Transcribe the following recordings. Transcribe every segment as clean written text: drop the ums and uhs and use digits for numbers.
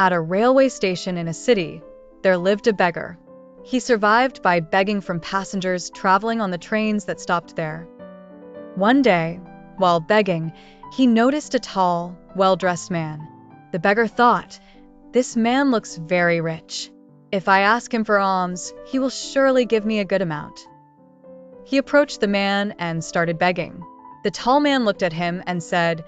At a railway station in a city, there lived a beggar. He survived by begging from passengers traveling on the trains that stopped there. One day, while begging, he noticed a tall, well-dressed man. The beggar thought, "This man looks very rich. If I ask him for alms, he will surely give me a good amount." He approached the man and started begging. The tall man looked at him and said,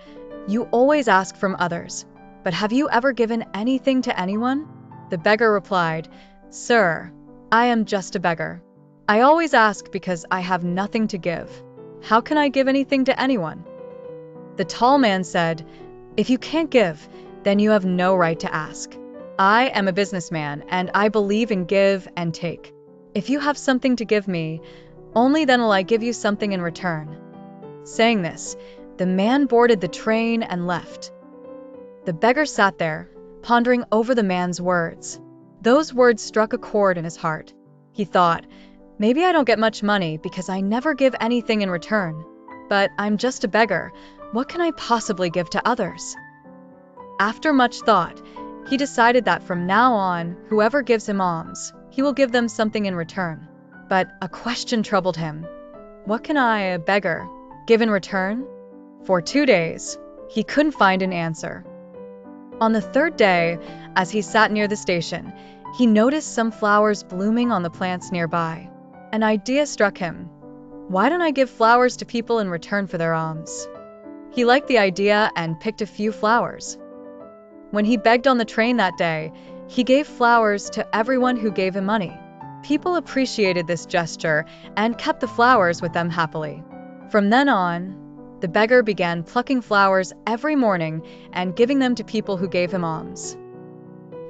"You always ask from others, but have you ever given anything to anyone?" The beggar replied, "Sir, I am just a beggar. I always ask because I have nothing to give. How can I give anything to anyone?" The tall man said, "If you can't give, then you have no right to ask. I am a businessman and I believe in give and take. If you have something to give me, only then will I give you something in return." Saying this, the man boarded the train and left. The beggar sat there, pondering over the man's words. Those words struck a chord in his heart. He thought, "Maybe I don't get much money because I never give anything in return. But I'm just a beggar. What can I possibly give to others?" After much thought, he decided that from now on, whoever gives him alms, he will give them something in return. But a question troubled him. What can I, a beggar, give in return? For 2 days, he couldn't find an answer. On the third day, as he sat near the station, he noticed some flowers blooming on the plants nearby. An idea struck him. Why don't I give flowers to people in return for their alms? He liked the idea and picked a few flowers. When he begged on the train that day, he gave flowers to everyone who gave him money. People appreciated this gesture and kept the flowers with them happily. From then on, the beggar began plucking flowers every morning and giving them to people who gave him alms.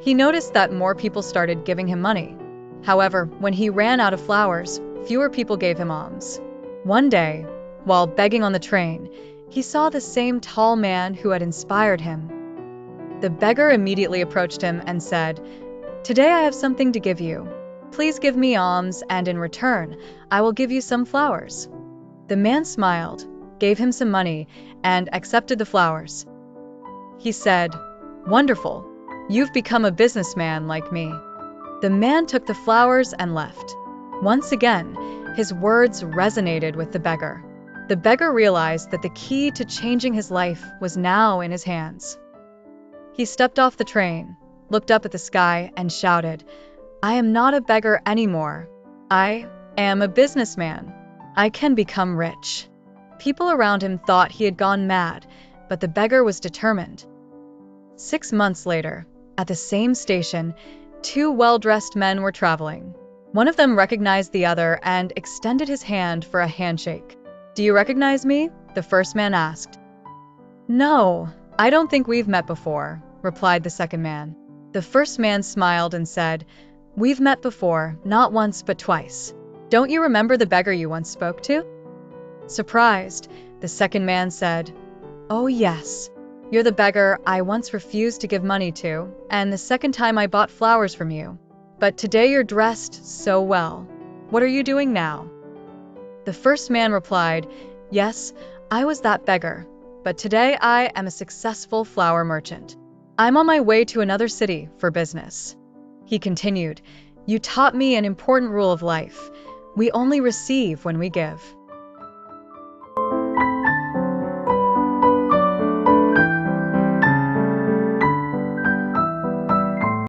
He noticed that more people started giving him money. However, when he ran out of flowers, fewer people gave him alms. One day, while begging on the train, he saw the same tall man who had inspired him. The beggar immediately approached him and said, "Today I have something to give you. Please give me alms, and in return, I will give you some flowers." The man smiled, gave him some money, and accepted the flowers. He said, "Wonderful. You've become a businessman like me." The man took the flowers and left. Once again, his words resonated with the beggar. The beggar realized that the key to changing his life was now in his hands. He stepped off the train, looked up at the sky, and shouted, "I am not a beggar anymore. I am a businessman. I can become rich." People around him thought he had gone mad, but the beggar was determined. 6 months later, at the same station, 2 well-dressed men were traveling. One of them recognized the other and extended his hand for a handshake. "Do you recognize me?" the first man asked. "No, I don't think we've met before," replied the second man. The first man smiled and said, "We've met before, not once but twice. Don't you remember the beggar you once spoke to?" Surprised, the second man said, "Oh yes, you're the beggar I once refused to give money to, and the second time I bought flowers from you. But today you're dressed so well. What are you doing now?" The first man replied, "Yes, I was that beggar, but today I am a successful flower merchant. I'm on my way to another city for business." He continued, "You taught me an important rule of life. We only receive when we give."